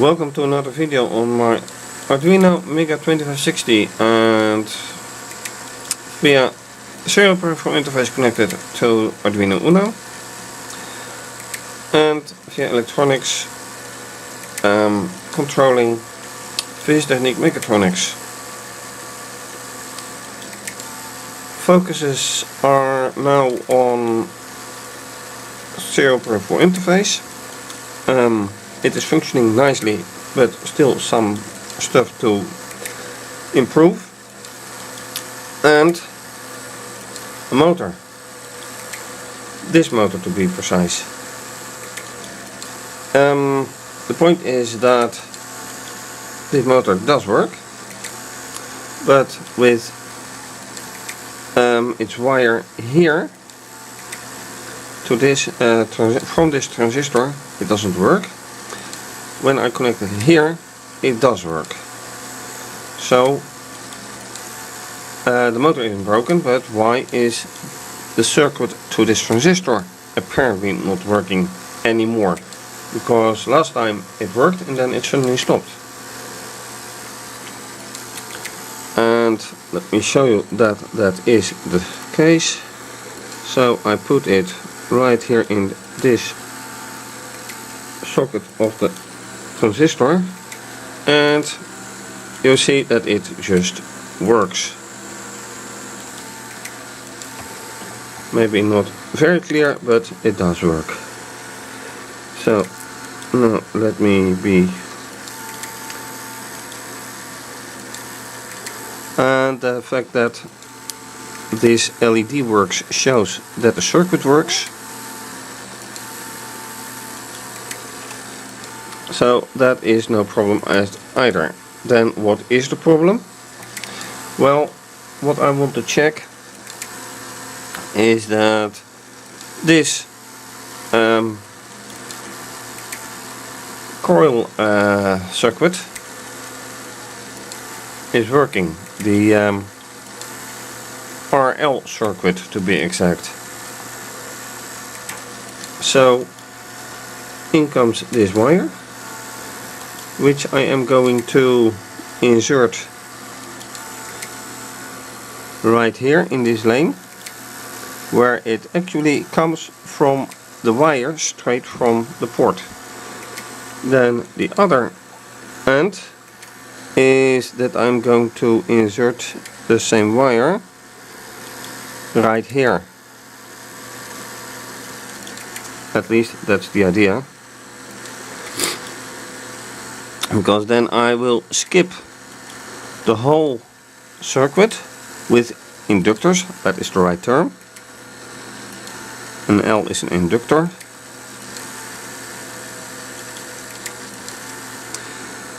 Welcome to another video on my Arduino Mega2560 and via serial peripheral interface connected to Arduino Uno and via electronics controlling fischertechnik mechatronics. Focuses are now on serial peripheral interface. It is functioning nicely, but still some stuff to improve. And a motor. This motor to be precise. The point is that this motor does work, but with its wire here to this from this transistor it doesn't work. When I connect it here, it does work. So the motor isn't broken, but why is the circuit to this transistor apparently not working anymore? Because last time it worked and then it suddenly stopped. And let me show you that that is the case. So I put it right here in this socket of the transistor and you see that it just works. Maybe not very clear, but it does work. So now let me be, and the fact that this LED works shows that the circuit works. So that is no problem either. Then what is the problem? Well, what I want to check is that this coil circuit is working. The RL circuit to be exact. So in comes this wire, which I am going to insert right here in this lane, where it actually comes from the wire straight from the port. Then the other end is that I'm going to insert the same wire right here. At least that's the idea. Because then I will skip the whole circuit with inductors. That is the right term. An L is an inductor.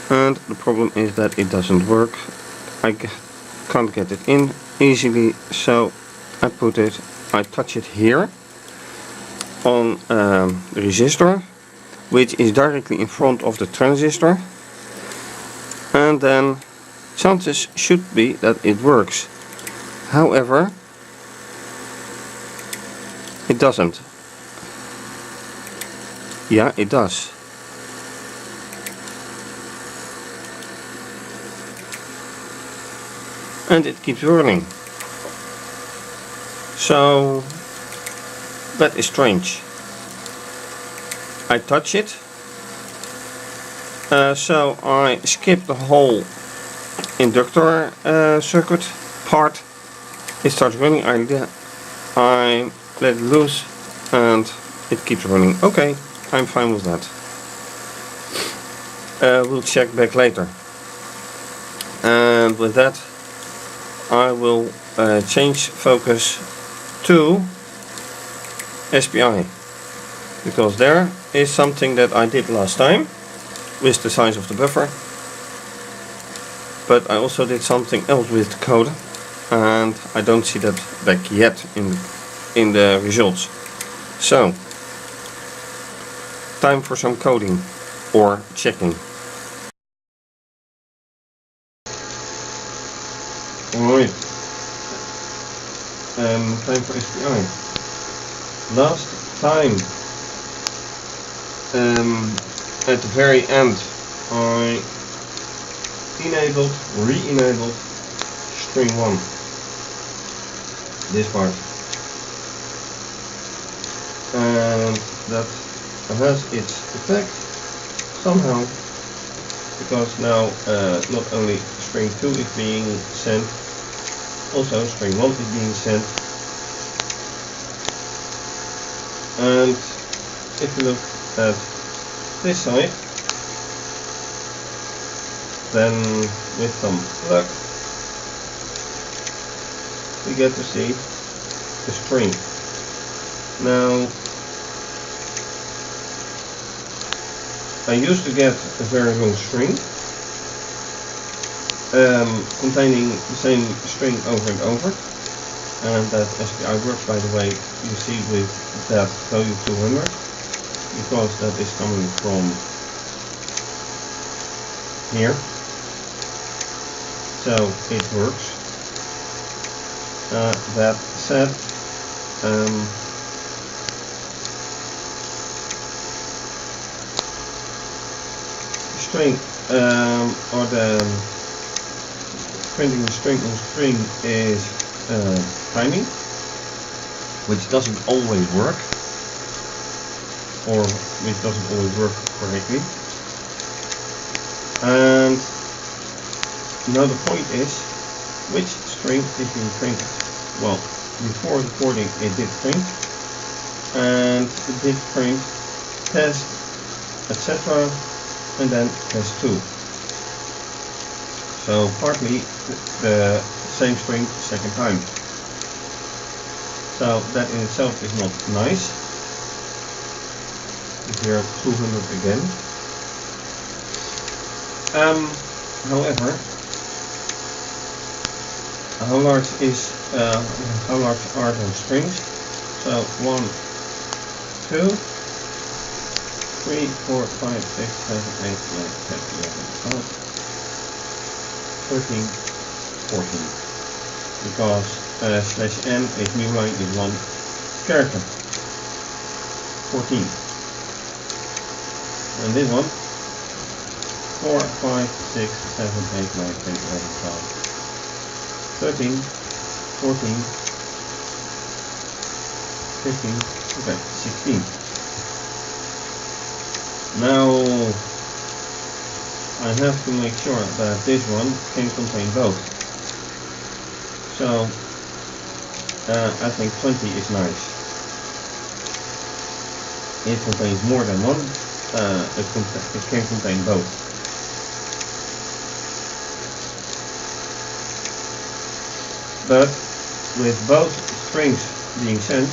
And the problem is that it doesn't work. I can't get it in easily, so I touch it here on the resistor, which is directly in front of the transistor. And then chances should be that it works. However, it doesn't. Yeah, it does. And it keeps whirling. So that is strange. I touch it. So I skip the whole inductor circuit part. It starts running. I let it loose and it keeps running. Okay, I'm fine with that. We'll check back later. And with that I will change focus to SPI, because there is something that I did last time with the size of the buffer, but I also did something else with the code and I don't see that back yet in the results. So time for some coding or checking. Alright, time for SPI. Last time at the very end I enabled, re-enabled string 1, this part, and that has its effect somehow, because now not only string 2 is being sent, also string 1 is being sent. And if you look at this side, then with some luck we get to see the string. Now I used to get a very long string containing the same string over and over, and that SPI works, by the way, you see with that value 200, because that is coming from here, so it works. That said, string or the printing the string on string is timing, which doesn't always work, or which doesn't always work correctly. And now the point is, which string is being printed? Well, before recording it did print, and it did print test, etc., and then test 2. So partly the same string second time. So that in itself is not nice. Here 200 again. However, how large are those strings? So 1, 2, 3, 4, 5, 6, 7, 8, 9, 10, 11, 12, 13, 14. Because /n is new line is 1 character. 14. And this one, 4, 5, 6, 7, 8, 9, 10, 11, 12, 13, 14, 15, okay, 16. Now I have to make sure that this one can contain both. So I think 20 is nice. It contains more than one, it can contain both. But with both strings being sent,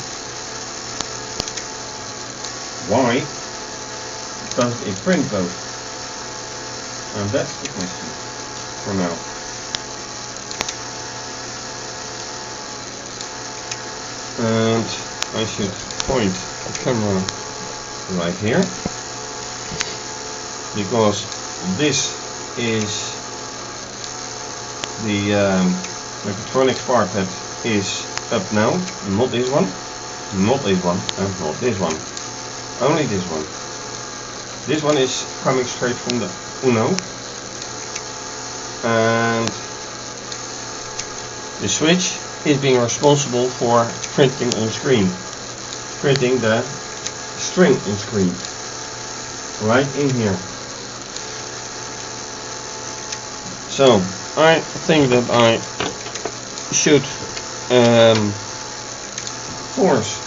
why does it print both? And that's the question for now. And I should point the camera right here, because this is the mechatronics part that is up now, not this one, not this one, and not this one, only this one. This one is coming straight from the Uno, and the switch is being responsible for printing on screen, printing the string on screen, right in here. So I think that I should force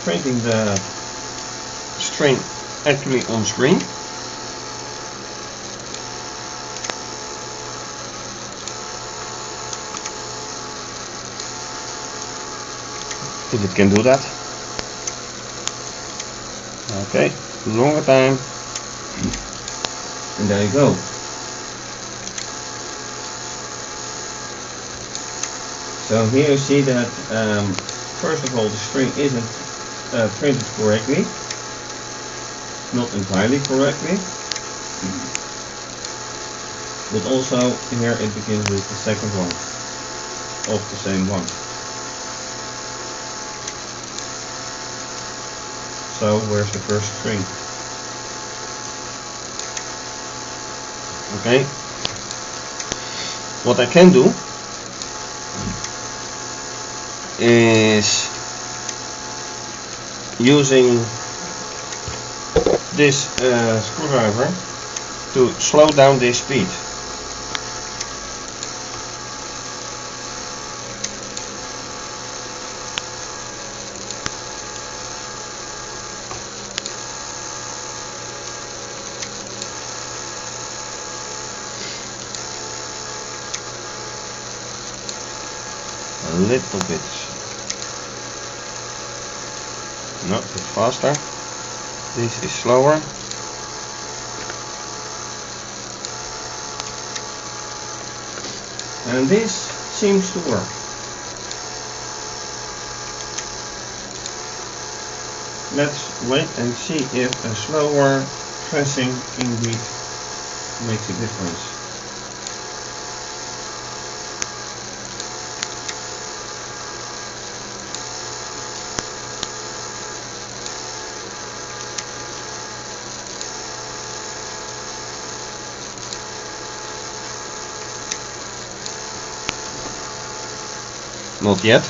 printing the string actually on screen. If it can do that. Okay, longer time. And there you go. So here you see that first of all the string isn't printed correctly, not entirely correctly, but also here it begins with the second one of the same one. So where's the first string? Okay. What I can do is using this screwdriver to slow down this speed. A little bit, no, a bit faster. This is slower. And this seems to work. Let's wait and see if a slower pressing indeed makes a difference. Not yet.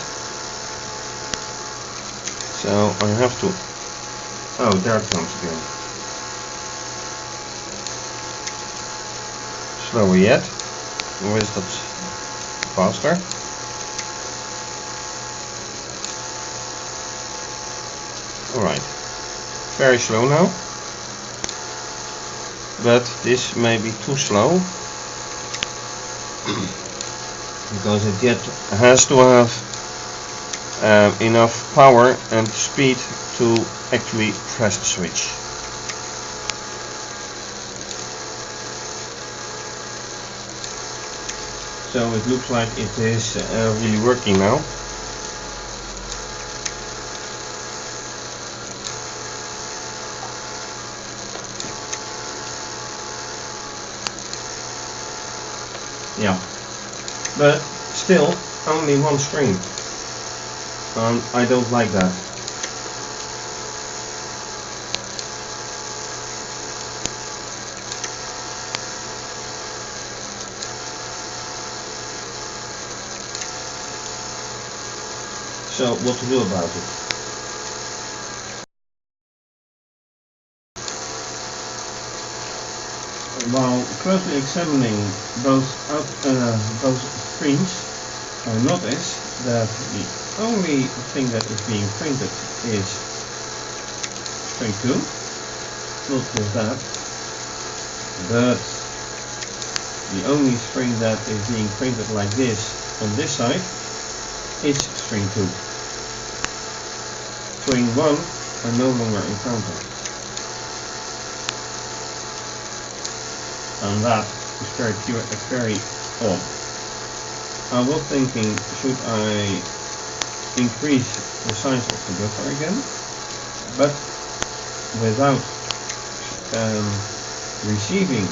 So I have to... Oh, there it comes again. Slower yet. Or is that faster? Alright. Very slow now. But this may be too slow. Because it yet has to have enough power and speed to actually press the switch. So it looks like it is really working now. Yeah. But still only one string. I don't like that. So what to do about it? While closely examining both screens, I notice that the only thing that is being printed is string 2, not just that, but the only string that is being printed like this on this side is string 2. String 1 are no longer encountered. And that is very odd. I was thinking, should I increase the size of the buffer again, but without receiving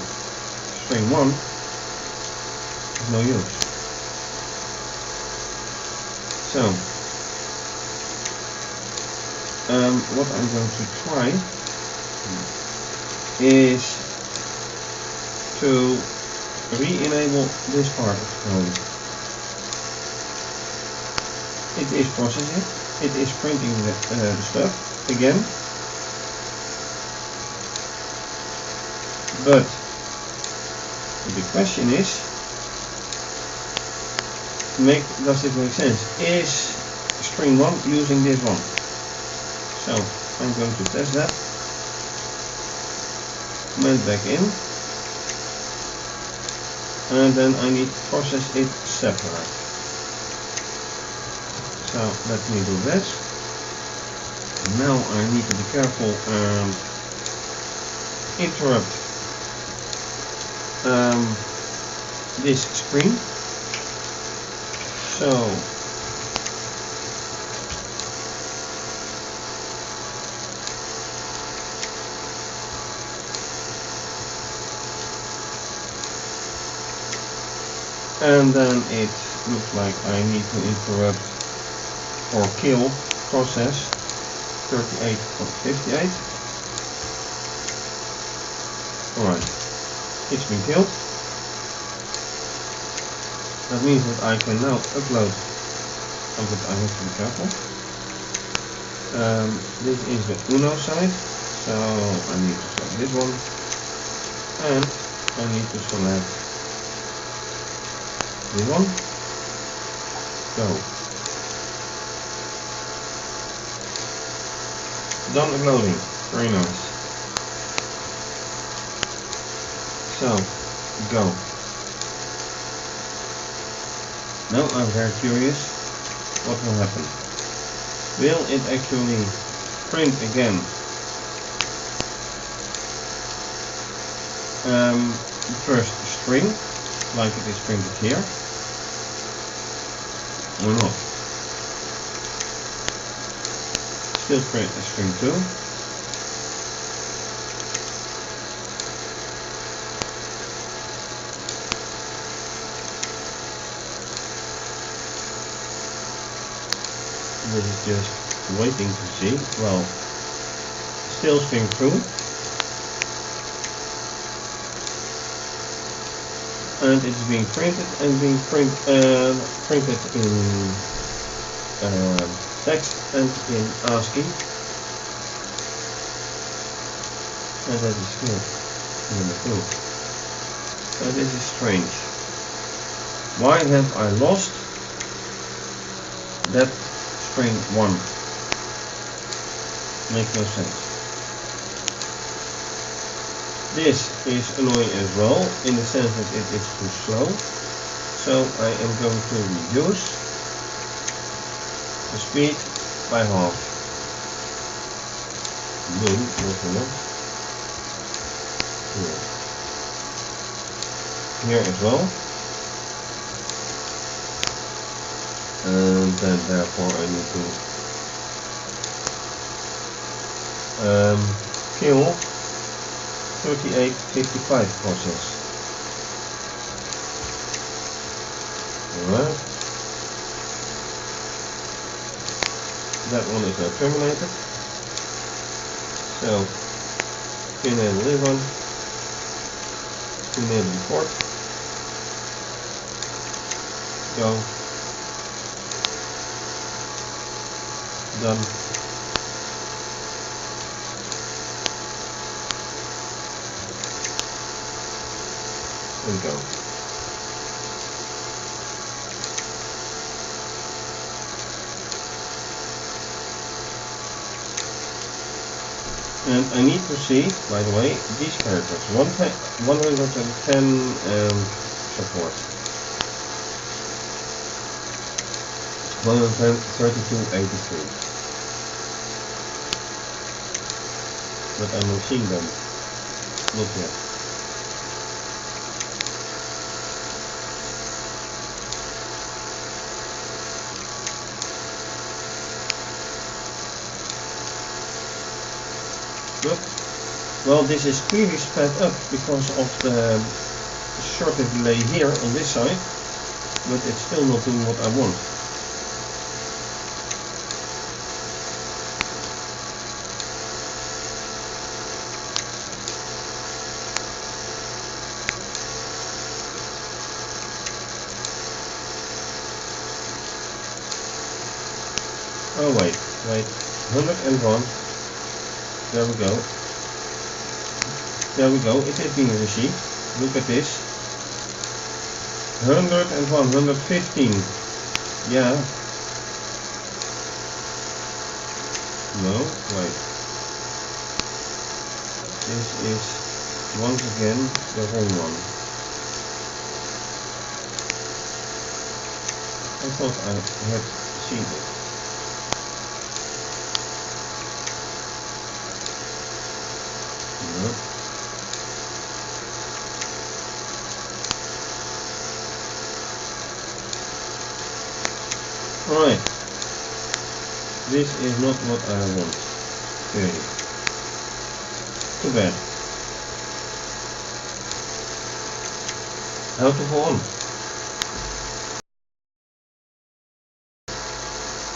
string 1, is no use. So, what I'm going to try is to re-enable this part of code. It is processing, it is printing the stuff again, but the question is, does it make sense? Is string 1 using this one? So I'm going to test that. Command back in. And then I need to process it separate. So let me do this. Now I need to be careful and interrupt this screen. So and then it looks like I need to interrupt or kill process 38 or 58. Alright, It's been killed. That means that I can now upload. Oh, but I have to be careful. This is the Uno side, so I need to select this one, and I need to select this one. Go. Done uploading. Very nice. So, go. Now I'm very curious what will happen. Will it actually print again the first string, like it is printed here, or not? Still print a string 2. This is just waiting to see. Well, still string 2. And it's being printed and being printed in text and in ASCII. And that is good. Number 2. So this is strange. Why have I lost that string 1? Makes no sense. This is annoying as well, in the sense that it is too slow. So I am going to reduce the speed by half. Here as well. And then therefore I need to kill 3855 process. Alright. That one is now terminated. So enable this one. Enable the port. Go. Done. And go. And I need to see, by the way, these characters. 110 support. 132.83. But I'm not seeing them. Not yet. Good. Well, this is clearly sped up because of the shorter delay here on this side, but it's still not doing what I want. Oh wait, 101. There we go. There we go. It is being received. Look at this. 101, 115. Yeah. No, wait. This is once again the wrong one. I thought I had seen it. Right, this is not what I want, clearly. Too bad. How to go on?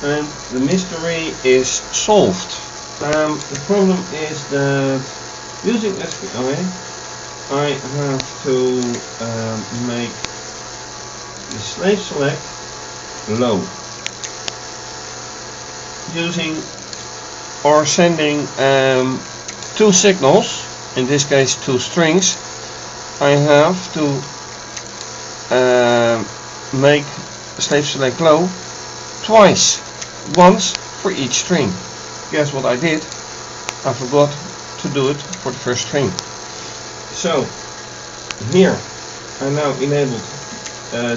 And the mystery is solved. The problem is that using SPI, I have to make the slave select low, using or sending two signals, in this case two strings. I have to make slave select low twice, once for each string. Guess what I did? I forgot to do it for the first string. So here I now enabled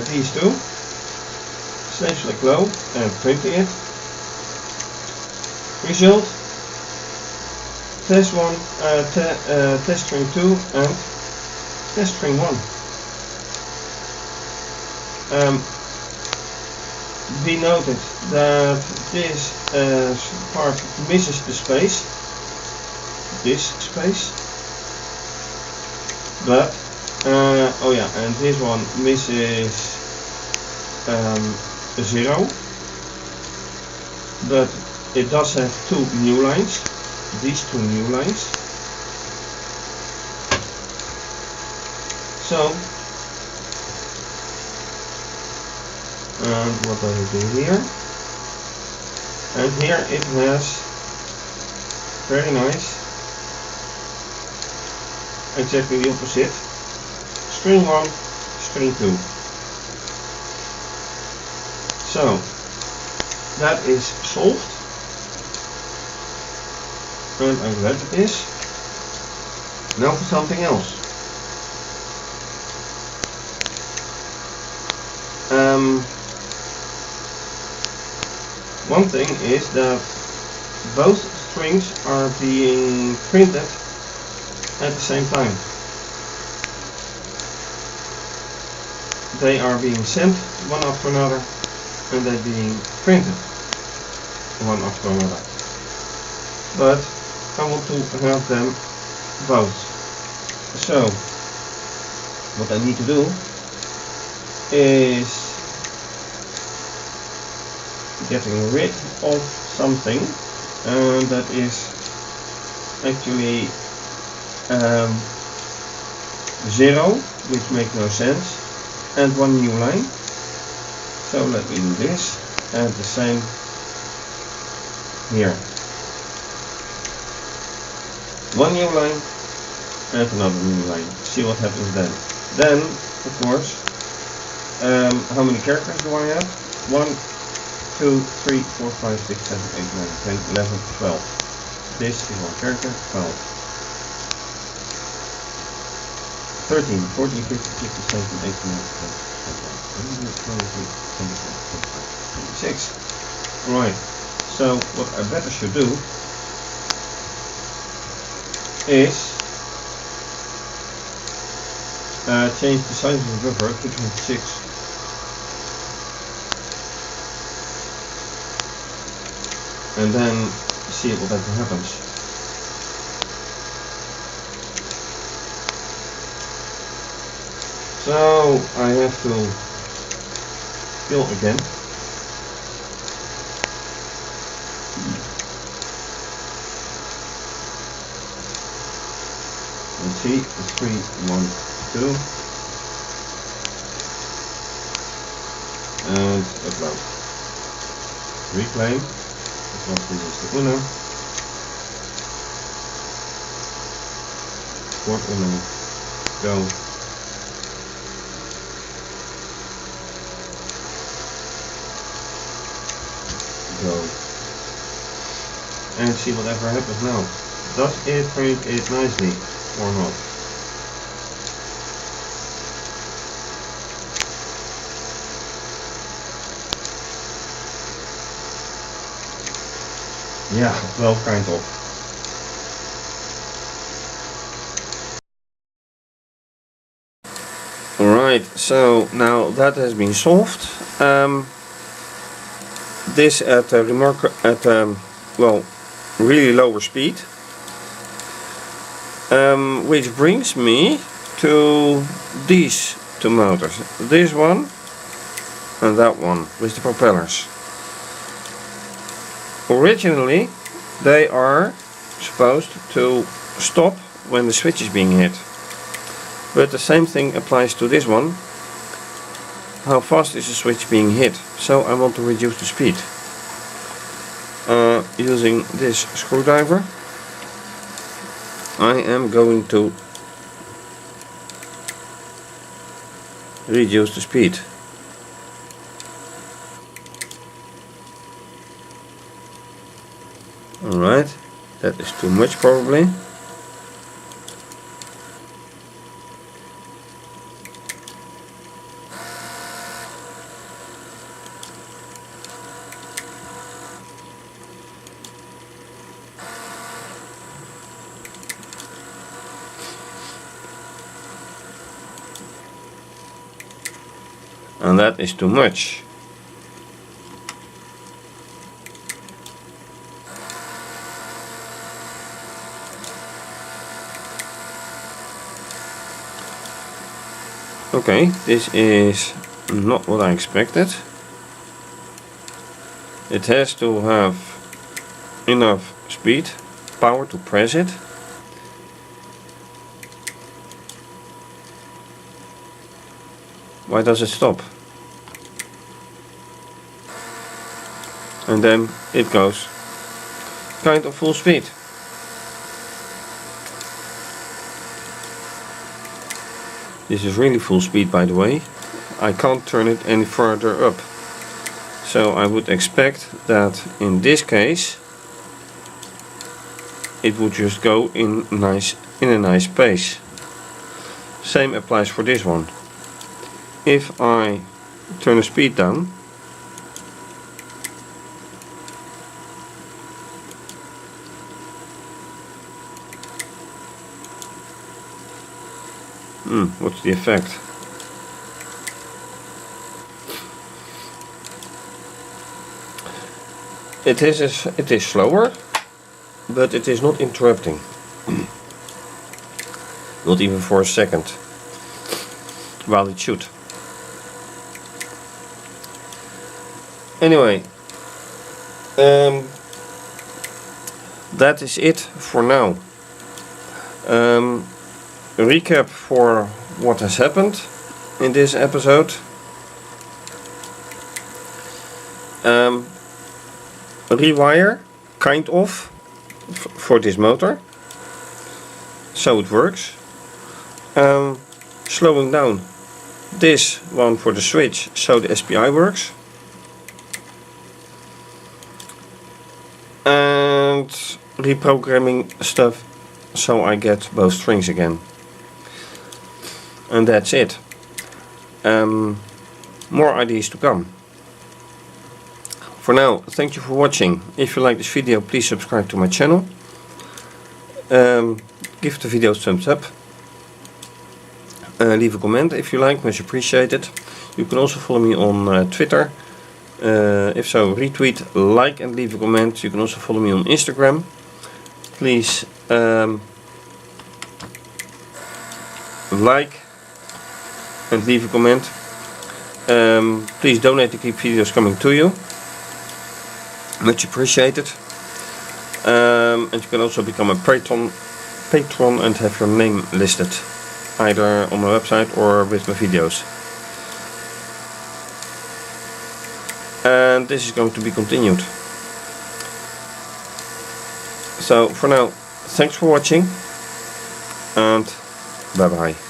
these two, slave select low and printing it. Result, test 1, test string 2 and test string 1. Be noted that this part misses the space, this space, but oh yeah, and this one misses 0, but it does have two new lines, these two new lines. So, and what does it do here? And here it has, very nice, exactly the opposite, string 1, string 2. So, that is solved. And I'm glad it is. Now for something else. One thing is that both strings are being printed at the same time. They are being sent one after another, and they're being printed one after another. But I want to have them both. So what I need to do is getting rid of something, and that is actually 0, which makes no sense, and one new line. So let me do this, and the same here. One new line and another new line. See what happens then. Then, of course, how many characters do I have? 1, 2, 3, 4, 5, 6, 7, 8, 9, 10, 11, 12. This is one character, 12. 13, 14, 15, 16, 17, 18, 19, 20, 21, 22, 23, 24, 25, 26. Right, so what I better should do is change the size of the buffer to 26. And then see whatever happens. So I have to fill again. Let's see, 3, 1, 2, and upload. Reclaim, because this is the Uno. Port Uno, go. Go. And see whatever happens now. Does it print it nicely or not? Yeah, well, kind of. Alright, so now that has been solved. This at well, really lower speed. Which brings me to these two motors. This one and that one with the propellers. Originally they are supposed to stop when the switch is being hit. But the same thing applies to this one. How fast is the switch being hit? So I want to reduce the speed. Using this screwdriver, I am going to reduce the speed. Alright, that is too much probably. And that is too much. Okay, this is not what I expected. It has to have enough speed, power to press it. Why does it stop? And then it goes kind of full speed. This is really full speed, by the way. I can't turn it any further up. So I would expect that in this case it would just go in a nice pace. Same applies for this one. If I turn the speed down, what's the effect? It is slower, but it is not interrupting. Not even for a second. While it should. Anyway, that is it for now. A recap for what has happened in this episode. Rewire, kind of, for this motor. So it works. Slowing down this one for the switch, so the SPI works. And reprogramming stuff so I get both strings again. And that's it. More ideas to come. For now, thank you for watching. If you like this video, please subscribe to my channel. Give the video a thumbs up. Leave a comment if you like, much appreciated. You can also follow me on Twitter. If so, retweet, like and leave a comment. You can also follow me on Instagram. Please like and leave a comment. Please donate to keep videos coming to you. Much appreciated. And you can also become a patron and have your name listed, either on my website or with my videos. And this is going to be continued. So for now, thanks for watching and bye bye.